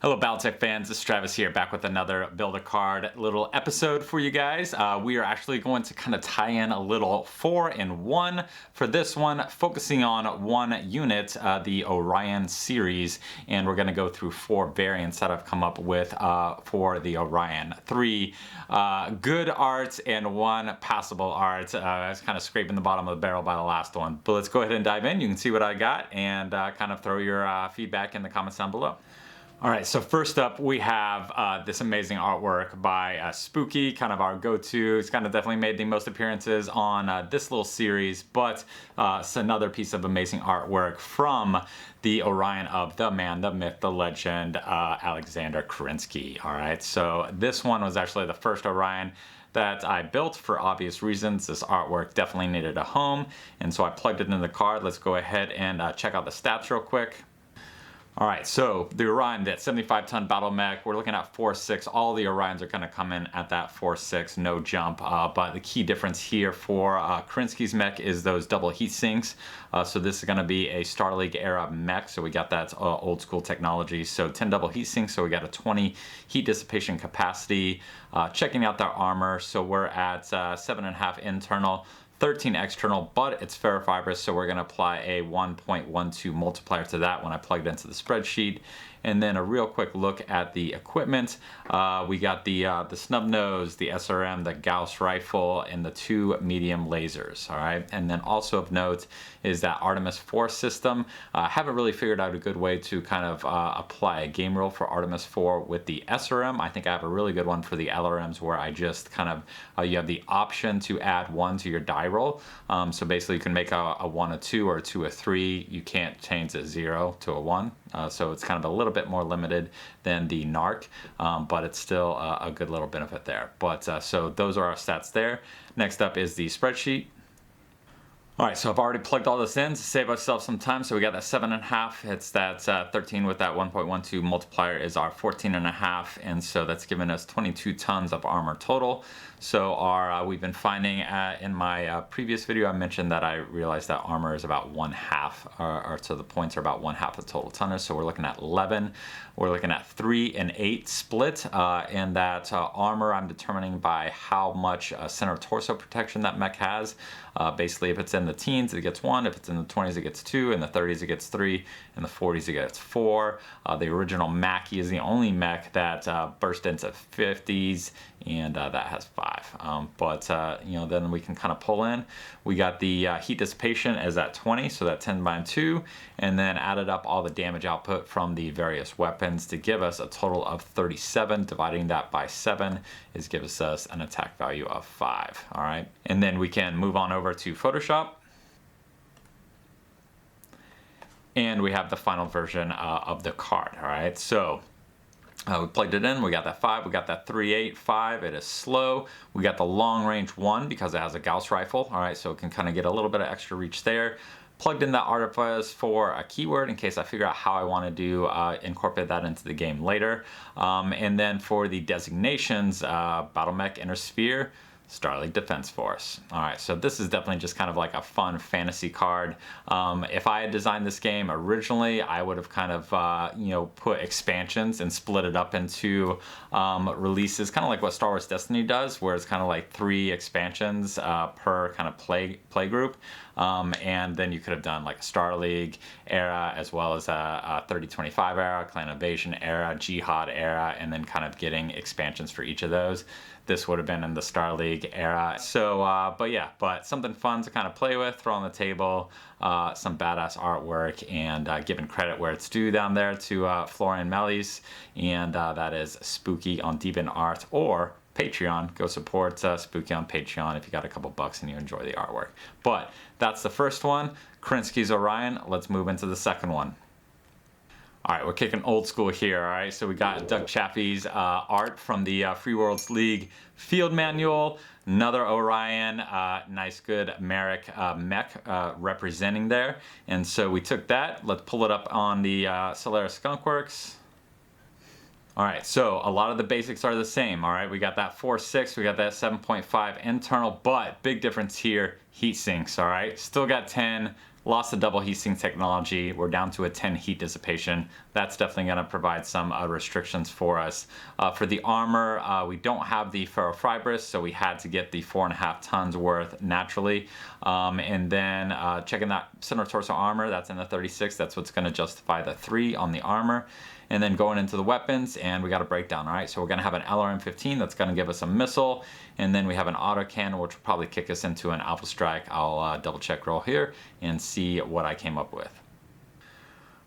Hello BattleTech fans, this is Travis here, back with another Build-A-Card little episode for you guys. We are actually going to kind of tie in a little 4-in-1 for this one, focusing on one unit, the Orion series, and we're going to go through 4 variants that I've come up with for the Orion. 3 good arts and 1 passable art. I was kind of scraping the bottom of the barrel by the last one. But let's go ahead and dive in. You can see what I got and kind of throw your feedback in the comments down below. All right, so first up we have this amazing artwork by Spooky, kind of our go-to. It's kind of definitely made the most appearances on this little series, but it's another piece of amazing artwork from the Orion of the man, the myth, the legend, Alexander Kerensky. All right, so this one was actually the first Orion that I built for obvious reasons. This artwork definitely needed a home, and so I plugged it into the card. Let's go ahead and check out the stats real quick. Alright, so the Orion, that 75-ton BattleMech, we're looking at 4.6. All the Orions are going to come in at that 4.6, no jump. But the key difference here for Kerensky's mech is those double heat sinks. So this is going to be a Star League era mech, so we got that old school technology. So 10 double heat sinks, so we got a 20 heat dissipation capacity. Checking out their armor, so we're at 7.5 internal. 13 external, but it's ferrofibrous, so we're going to apply a 1.12 multiplier to that when I plugged into the spreadsheet. And then a real quick look at the equipment. We got the snub nose, the SRM, the Gauss rifle, and the 2 medium lasers. All right, and then also of note is that Artemis 4 system. I haven't really figured out a good way to kind of apply a game rule for Artemis 4 with the SRM. I think I have a really good one for the LRMs where I just kind of you have the option to add 1 to your die roll. So basically you can make a 1 a 2 or a 2 a 3. You can't change a 0 to a 1. So it's kind of a little bit more limited than the NARC, but it's still a good little benefit there. But so those are our stats there. Next up is the spreadsheet. All right, so I've already plugged all this in to save ourselves some time. So we got that 7.5. It's that 13 with that 1.12 multiplier is our 14.5, and so that's given us 22 tons of armor total. So our we've been finding in my previous video, I mentioned that I realized that armor is about 1/2, or so the points are about 1/2 of total tonnage. So we're looking at 11. We're looking at 3 and 8 split, and that armor I'm determining by how much center torso protection that mech has. Basically, if it's in the teens, it gets 1. If it's in the 20s, it gets 2. In the 30s, it gets 3. In the 40s, it gets 4. The original Mackie is the only mech that burst into 50s, and that has 5. But you know, then we can kind of pull in. We got the heat dissipation as at 20, so that 10 by 2, and then added up all the damage output from the various weapons to give us a total of 37. Dividing that by 7 gives us an attack value of 5. All right, and then we can move on over to Photoshop. And we have the final version of the card. All right, so we plugged it in, we got that 5, we got that 3.8, 5, it is slow. We got the long range 1 because it has a Gauss rifle, all right, so it can kind of get a little bit of extra reach there. Plugged in that artifice for a keyword in case I figure out how I want to do incorporate that into the game later. And then for the designations, BattleMech Inner Sphere, Star League Defense Force. All right, so this is definitely just kind of like a fun fantasy card. If I had designed this game originally, I would have kind of you know, put expansions and split it up into releases, kind of like what Star Wars Destiny does, where it's kind of like 3 expansions per kind of play group. And then you could have done like a Star League era, as well as a 3025 era, Clan Invasion era, Jihad era, and then kind of getting expansions for each of those. This would have been in the Star League era. So, but something fun to kind of play with, throw on the table, some badass artwork, and giving credit where it's due down there to FLORIAN MELLIES, and that is Spooky on DeviantArt or Patreon. Go support Spooky on Patreon if you got a couple bucks and you enjoy the artwork. But that's the first one, Kerensky's Orion. Let's move into the second one. All right, we're kicking old school here, all right? So we got Doug Chaffee's art from the Free Worlds League field manual, another Orion, nice good Merrick mech representing there. And so we took that, let's pull it up on the Solaris Skunkworks. All right, so a lot of the basics are the same, all right? We got that 4.6, we got that 7.5 internal, but big difference here, heat sinks, all right? Still got 10, lost the double heat sink technology. We're down to a 10 heat dissipation. That's definitely going to provide some restrictions for us. For the armor, we don't have the ferrofibrous, so we had to get the 4.5 tons worth naturally. And then checking that center torso armor, that's in the 36. That's what's going to justify the 3 on the armor. And then going into the weapons, and we got a breakdown, all right? So we're gonna have an LRM-15 that's gonna give us a missile, and then we have an autocannon, which will probably kick us into an Alpha Strike. I'll double check roll here and see what I came up with.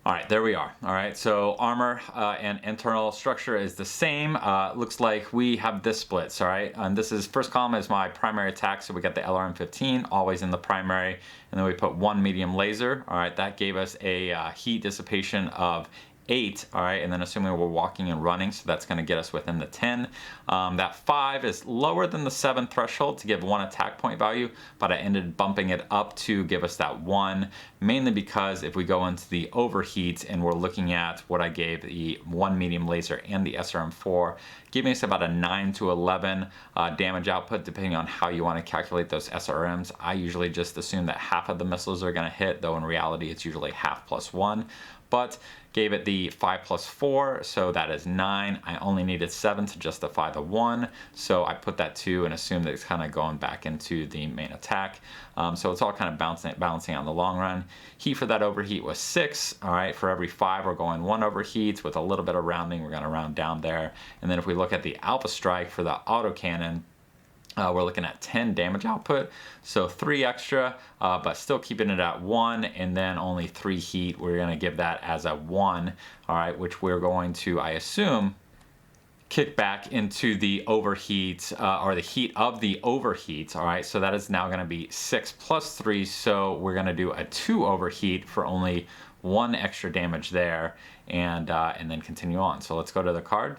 All right, there we are. All right, so armor and internal structure is the same. Looks like we have this splits, all right? And this is, first column is my primary attack, so we got the LRM-15, always in the primary, and then we put 1 medium laser, all right? That gave us a heat dissipation of 8, all right, and then assuming we're walking and running, so that's going to get us within the 10. That 5 is lower than the 7 threshold to give 1 attack point value, but I ended bumping it up to give us that 1, mainly because if we go into the overheat and we're looking at what I gave the 1 medium laser and the SRM-4, giving us about a 9 to 11 damage output, depending on how you want to calculate those SRMs. I usually just assume that half of the missiles are going to hit, though in reality it's usually half plus 1. But gave it the 5 plus 4, so that is 9. I only needed 7 to justify the 1, so I put that 2 and assumed that it's kind of going back into the main attack. So it's all kind of balancing out in the long run. Heat for that overheat was 6. All right, for every 5 we're going 1 overheat. With a little bit of rounding, we're going to round down there. And then if we look at the Alpha Strike for the autocannon, we're looking at 10 damage output, so 3 extra, but still keeping it at 1, and then only 3 heat. We're going to give that as a 1, all right, which we're going to, I assume, kick back into the overheat, or the heat of the overheat, all right, so that is now going to be 6 plus 3, so we're going to do a 2 overheat for only 1 extra damage there, and then continue on. So let's go to the card.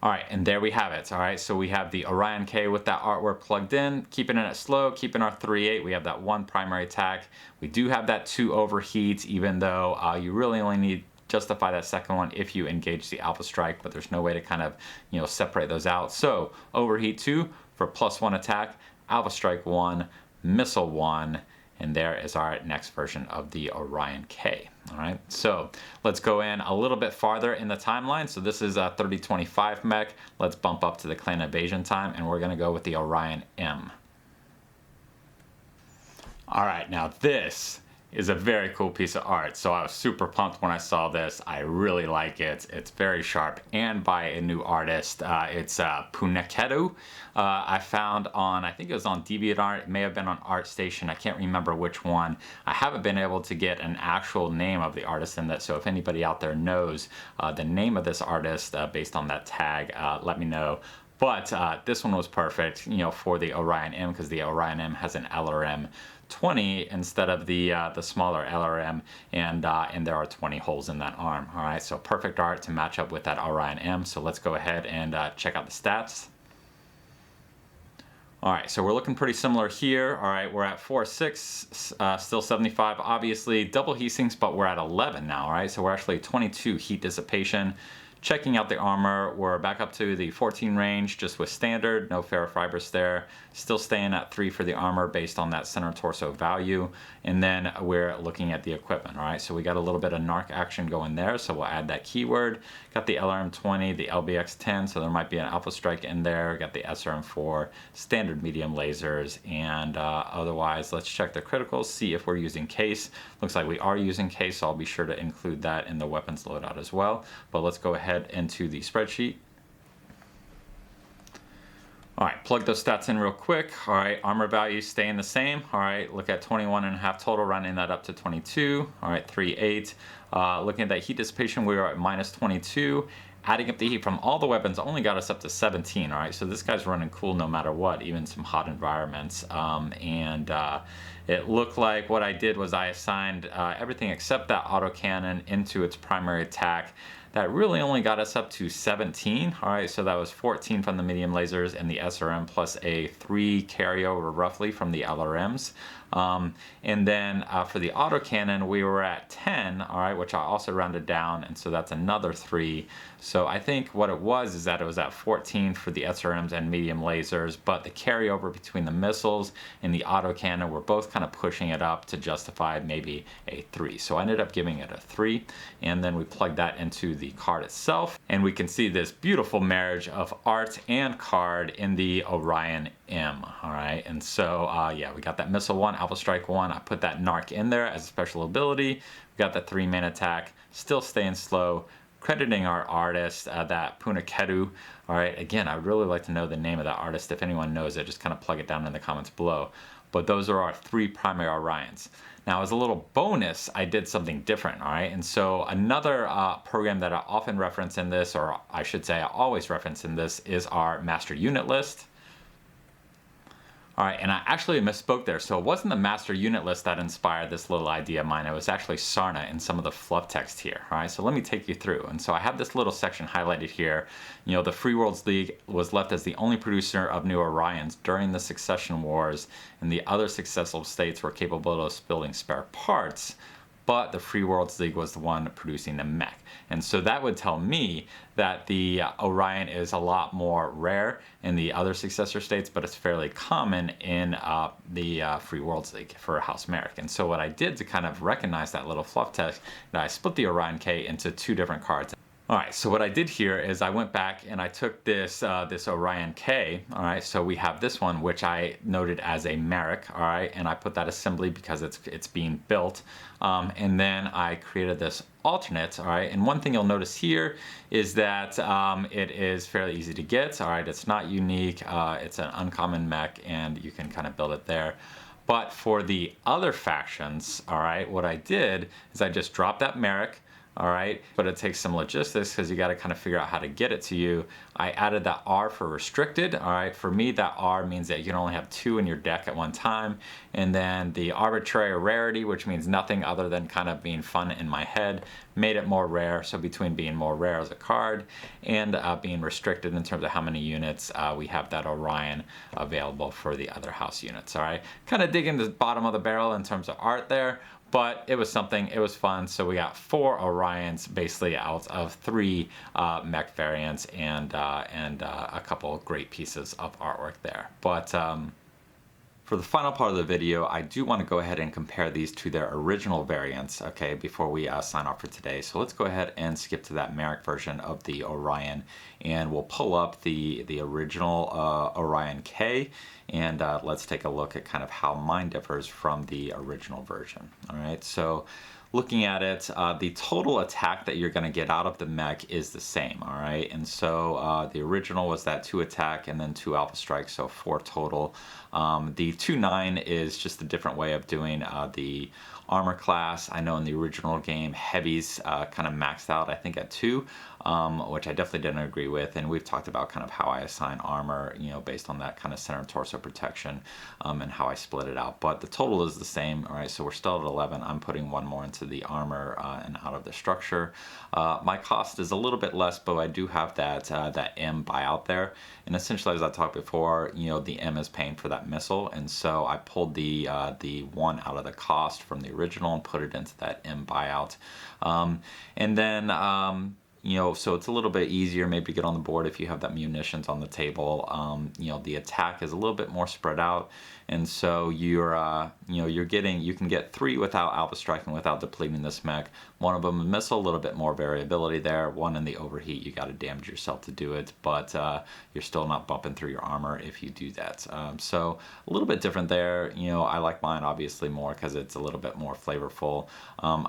All right, and there we have it. All right, so we have the Orion K with that artwork plugged in, keeping it at slow, keeping our 3-8. We have that 1 primary attack. We do have that 2 overheats, even though you really only need justify that second one if you engage the Alpha Strike, but there's no way to kind of, you know, separate those out. So overheat 2 for +1 attack, Alpha Strike 1, missile 1, and there is our next version of the Orion K. All right, so let's go in a little bit farther in the timeline. So this is a 3025 mech. Let's bump up to the clan invasion time, and we're gonna go with the Orion M. All right, now this is a very cool piece of art. So I was super pumped when I saw this. I really like it. It's very sharp and by a new artist. It's PUNAKETTU. I found on, I think it was on DeviantArt, it may have been on ArtStation, I can't remember which one. I haven't been able to get an actual name of the artist in that, so if anybody out there knows the name of this artist based on that tag, let me know. But this one was perfect, you know, for the Orion M, because the Orion M has an LRM 20 instead of the smaller LRM, and there are 20 holes in that arm. All right, so perfect art to match up with that Orion M. So let's go ahead and check out the stats. All right, so we're looking pretty similar here. All right, we're at 4.6, still 75, obviously double heat sinks, but we're at 11 now. All right, so we're actually 22 heat dissipation. Checking out the armor, we're back up to the 14 range, just with standard, no ferrofibrous there. Still staying at 3 for the armor based on that center torso value. And then we're looking at the equipment, all right? So we got a little bit of narc action going there, so we'll add that keyword. Got the LRM-20, the LBX-10, so there might be an Alpha Strike in there. Got the SRM-4, standard medium lasers, and otherwise, let's check the criticals, see if we're using case. Looks like we are using case, so I'll be sure to include that in the weapons loadout as well. But let's go ahead into the spreadsheet. All right, plug those stats in real quick. All right, armor values staying the same. All right, look at 21.5 total, rounding that up to 22. All right, 3.8. Looking at that heat dissipation, we are at -22. Adding up the heat from all the weapons only got us up to 17. All right, so this guy's running cool no matter what, even some hot environments. It looked like what I did was I assigned everything except that autocannon into its primary attack. That really only got us up to 17. All right, so that was 14 from the medium lasers and the SRM plus a 3 carryover roughly from the LRMs. And then for the autocannon, we were at 10, all right, which I also rounded down, and so that's another 3. So I think what it was is that it was at 14 for the SRMs and medium lasers, but the carryover between the missiles and the autocannon were both kind of pushing it up to justify maybe a 3. So I ended up giving it a 3, and then we plugged that into the card itself, and we can see this beautiful marriage of art and card in the Orion M. All right, and so yeah, we got that missile 1, Alpha Strike 1. I put that narc in there as a special ability. We got that 3-man attack, still staying slow, crediting our artist, that PUNAKETTU. All right, again, I would really like to know the name of that artist. If anyone knows it, just kind of plug it down in the comments below. But those are our 3 primary Orions. Now, as a little bonus, I did something different, all right? And so another program that I often reference in this, or I should say I always reference in this, is our master unit list. All right, and I actually misspoke there. So it wasn't the master unit list that inspired this little idea of mine. It was actually Sarna in some of the fluff text here. All right, so let me take you through. And so I have this little section highlighted here. You know, the Free Worlds League was left as the only producer of new Orions during the Succession Wars, and the other successful states were capable of building spare parts, but the Free Worlds League was the one producing the mech. And so that would tell me that the Orion is a lot more rare in the other successor states, but it's fairly common in the Free Worlds League for House Merrick. And so what I did to kind of recognize that little fluff text, that I split the Orion K into 2 different cards. All right, so what I did here is I went back and I took this this Orion K. All right, so we have this one, which I noted as a Merrick. All right, and I put that assembly because it's being built, and then I created this alternate. All right, and one thing you'll notice here is that it is fairly easy to get. All right, it's not unique. It's an uncommon mech, and you can kind of build it there. But for the other factions, all right, what I did is I just dropped that Merrick. All right, but it takes some logistics because you got to kind of figure out how to get it to you. I added that R for restricted. All right, for me that R means that you can only have 2 in your deck at one time, and then the arbitrary rarity, which means nothing other than kind of being fun in my head, made it more rare. So between being more rare as a card and being restricted in terms of how many units, we have that Orion available for the other house units. All right, kind of digging the bottom of the barrel in terms of art there. But it was something, it was fun. So we got 4 Orions basically out of 3 mech variants and a couple great pieces of artwork there. But for the final part of the video, I do want to go ahead and compare these to their original variants, okay, before we sign off for today. So let's go ahead and skip to that Merrick version of the Orion, and we'll pull up the original Orion K, and let's take a look at kind of how mine differs from the original version. All right, so looking at it, the total attack that you're going to get out of the mech is the same, all right? And so the original was that 2 attack and then 2 alpha strikes, so 4 total. The 2-9 is just a different way of doing the armor class. I know in the original game, heavies kind of maxed out, I think, at 2, which I definitely didn't agree with. And we've talked about kind of how I assign armor, you know, based on that kind of center torso protection, and how I split it out. But the total is the same, all right? So we're still at 11. I'm putting 1 more into the armor and out of the structure. My cost is a little bit less, but I do have that that M buyout there. And essentially, as I talked before, you know, the M is paying for that missile, and so I pulled the 1 out of the cost from the original and put it into that M buyout. And then you know, so it's a little bit easier maybe to get on the board if you have that munitions on the table. You know, the attack is a little bit more spread out, and so you're you know, you can get 3 without alpha striking, without depleting this mech. 1 of them a missile, a little bit more variability there. 1 in the overheat, you got to damage yourself to do it, but you're still not bumping through your armor if you do that. So a little bit different there. You know, I like mine obviously more because it's a little bit more flavorful.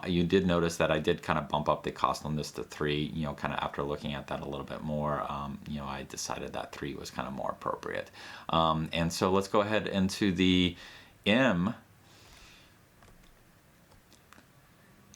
You did notice that I did kind of bump up the cost on this to 3. You know, kind of after looking at that a little bit more, you know, I decided that 3 was kind of more appropriate. And so let's go ahead into the M.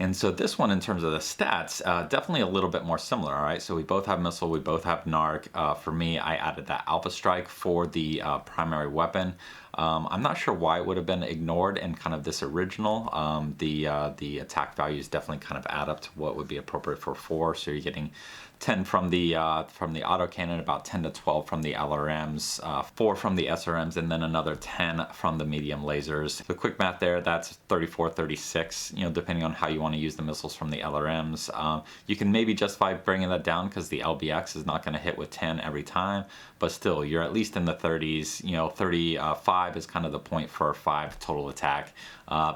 And so this one, in terms of the stats, definitely a little bit more similar, all right? So we both have missile, we both have narc. For me, I added that alpha strike for the primary weapon. I'm not sure why it would have been ignored in kind of this original. The attack values definitely kind of add up to what would be appropriate for 4. So you're getting 10 from the autocannon, about 10 to 12 from the LRMs, 4 from the SRMs, and then another 10 from the medium lasers. The quick math there, that's 34, 36, you know, depending on how you want to use the missiles from the LRMs. You can maybe justify bringing that down because the LBX is not going to hit with 10 every time, but still, you're at least in the 30s, you know, 35 5 is kind of the point for 5 total attack.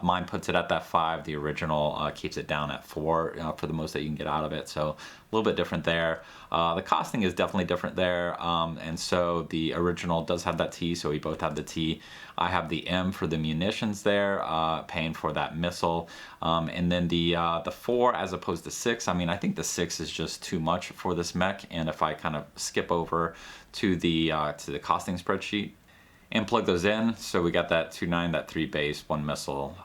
Mine puts it at that 5. The original keeps it down at 4 for the most that you can get out of it. So a little bit different there. The costing is definitely different there. And so the original does have that T, so we both have the T. I have the M for the munitions there, paying for that missile. And then the 4 as opposed to 6, I mean, I think the 6 is just too much for this mech. And if I kind of skip over to the costing spreadsheet and plug those in, so we got that 2.9, that 3 base, 1 missile.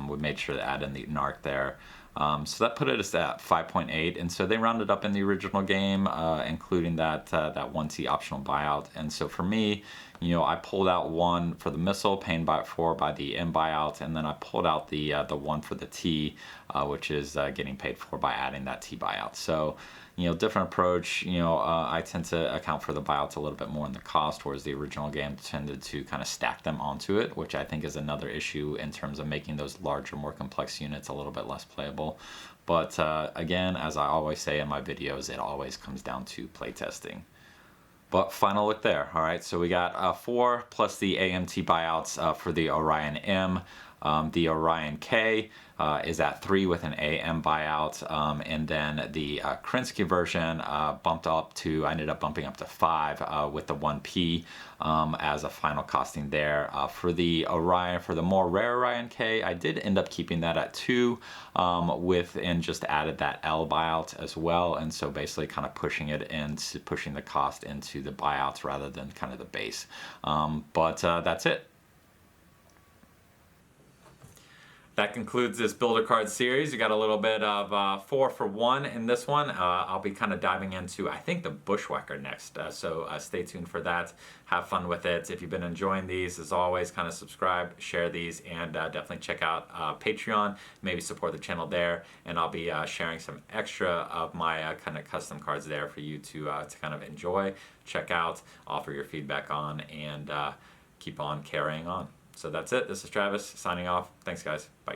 We made sure to add in the narc there. So that put it at 5.8, and so they rounded up in the original game, including that 1T optional buyout. And so for me, you know, I pulled out 1 for the missile, paying by 4 by the M buyout, and then I pulled out the 1 for the T, which is getting paid for by adding that T buyout. So, you know, different approach. You know, I tend to account for the buyouts a little bit more in the cost, whereas the original game tended to kind of stack them onto it, which I think is another issue in terms of making those larger, more complex units a little bit less playable. But again, as I always say in my videos, it always comes down to playtesting. But final look there. All right, so we got 4 plus the AMT buyouts for the Orion M. The Orion K is at 3 with an AM buyout, and then the Krinsky version bumped up to, I ended up bumping up to 5 with the 1P as a final costing there. For the Orion, for the more rare Orion K, I did end up keeping that at 2 and just added that L buyout as well, and so basically kind of pushing the cost into the buyouts rather than kind of the base. But that's it. That concludes this builder card series. You got a little bit of 4 for 1 in this one. I'll be kind of diving into, I think, the Bushwhacker next. So stay tuned for that. Have fun with it. If you've been enjoying these, as always, kind of subscribe, share these, and definitely check out Patreon. Maybe support the channel there. And I'll be sharing some extra of my kind of custom cards there for you to kind of enjoy, check out, offer your feedback on, and keep on carrying on. So that's it. This is Travis signing off. Thanks, guys. Bye.